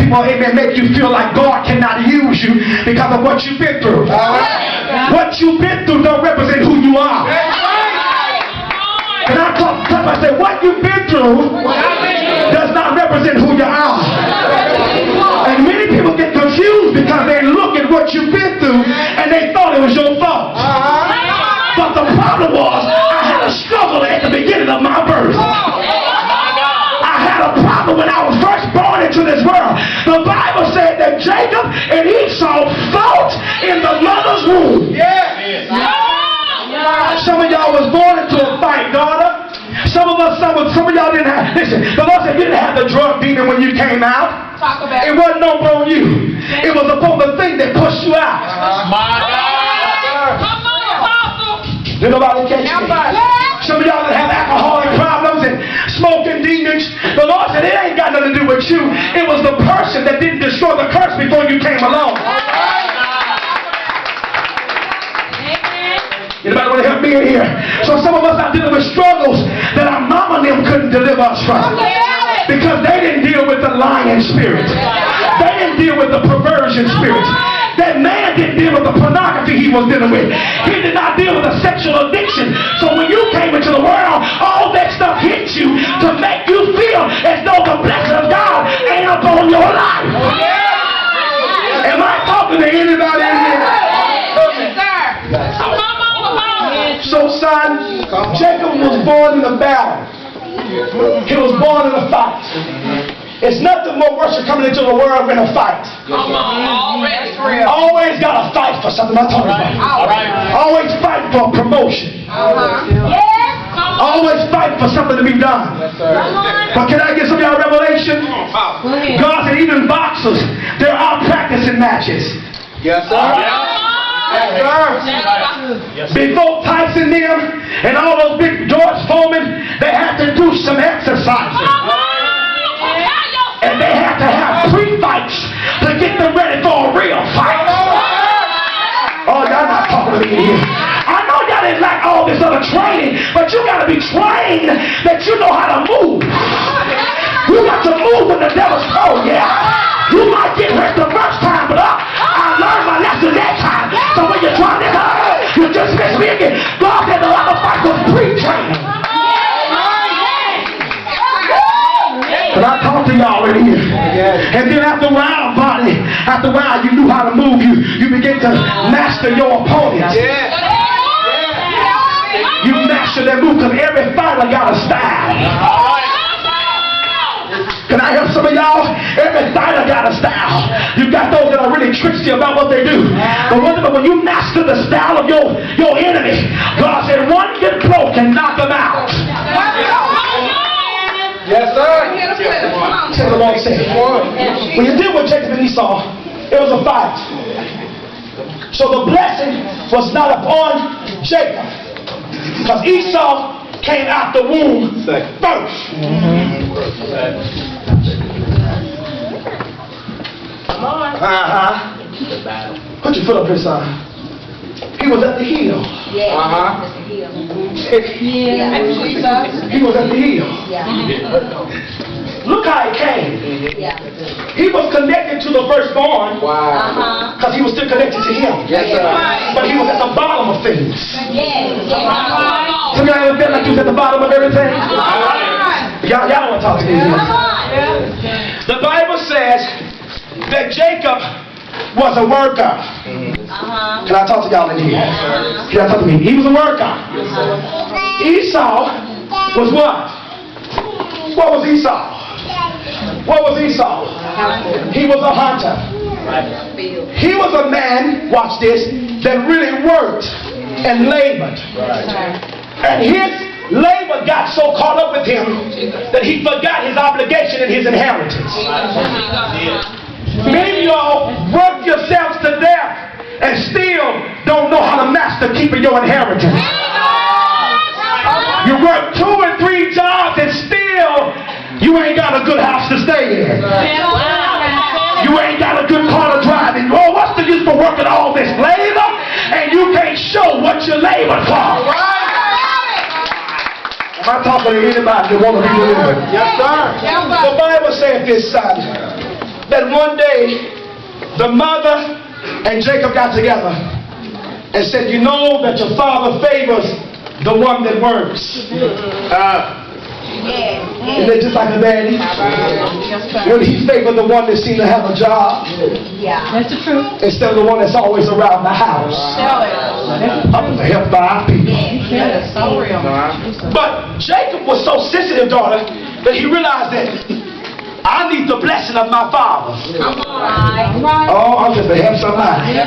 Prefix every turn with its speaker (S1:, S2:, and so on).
S1: people, amen, make you feel like God cannot use you because of what you've been through. What you've been through don't represent who you are. And I talk, I say, what you've been through does not represent who you are. And many people get confused because they look at what you've been through and they thought it was your fault. But the problem was, I had a struggle at the beginning of my birth. I had a problem when I was first born into this world. The Bible said that Jacob and Esau fought in the mother's womb. Some of y'all was born into a fight, daughter. Some of y'all didn't have. Listen, the Lord said you didn't have the drug demon when you came out. It wasn't over on you. It was upon the thing that pushed you out.
S2: My God.
S3: Come on, Apostle.
S1: Did nobody catch me? Some of y'all that have alcoholic problems and smoking demons, the Lord said it ain't got nothing to do with you. It was the person that didn't destroy the curse before you came along. Anybody want to help me in here? So some of us are dealing with struggles that our mama and them couldn't deliver us from. Because they didn't deal with the lying spirit. They didn't deal with the perversion spirit. That man didn't deal with the pornography he was dealing with. He did not deal with the sexual addiction. So when you came into the world, all that stuff hit you to make you feel as though the blessing of God ain't upon your life. Am I talking to anybody in here? So son, Jacob was born in a battle. He was born in a fight. It's nothing more worse than coming into the world than a fight. Always got to fight for something. I'm talking about. Always fight for promotion. Always fight for something to be done. But can I get some of y'all revelation? God said even boxers, they're out practicing matches.
S2: Yes, sir.
S1: Before Tyson them and all those big George Foreman, they had to do some exercises. And they had to have pre-fights to get them ready for a real fight. Oh, y'all not talking to me here. I know y'all didn't like all this other training, but you got to be trained that you know how to move. You got to move when the devil's cold, yeah. You might get hurt the first time, but I learned my lesson that time. So when you're trying to hurt, you just miss me again. God said the other fight was pre-training. But I talk to y'all in here. And then after a while, after a while you knew how to move. You begin to master your opponents. You master that move because every fighter got a style. Can I help some of y'all? Every fighter got a style. You got those that are really tricksy about what they do. But when you master the style of your enemy, God said one good blow can knock them out.
S2: Yes, sir.
S1: Tell the Lord said, when you deal with Jacob and Esau, it was a fight. So the blessing was not upon Jacob, because Esau came out the womb first. Put your foot up here, son. He was at the heel. He was at the heel. Look how it came. He was connected to the firstborn. Because he was still connected to him. But he was at the bottom of things. Some of y'all ever felt like you was at the bottom of everything? Y'all don't want to talk to me. The Bible says that Jacob was a worker. Can I talk to y'all in here? Can I talk to me? He was a worker. Esau was what? What was Esau? What was Esau? He was a hunter. He was a man, watch this, that really worked and labored. And his labor got so caught up with him that he forgot his obligation and his inheritance. Many of y'all work yourselves to death and still don't know how to master keeping your inheritance. You work 2 and 3 jobs and still you ain't got a good house to stay in. You ain't got a good car to drive in. Oh, what's the use for working all this labor and you can't show what you labored for? Am I talking to anybody that want to be delivered?
S2: Yes, sir.
S1: The Bible says this, son, that one day, the mother and Jacob got together and said, you know that your father favors the one that works. Isn't it just like a daddy? When he favored the one that seemed to have a job.
S3: That's the truth.
S1: Instead of the one that's always around the house. I'm going to help my people.
S3: That's so real.
S1: But Jacob was so sensitive, daughter, that he realized that I need the blessing of my father.
S3: Right.
S1: Oh, I'm just to help somebody.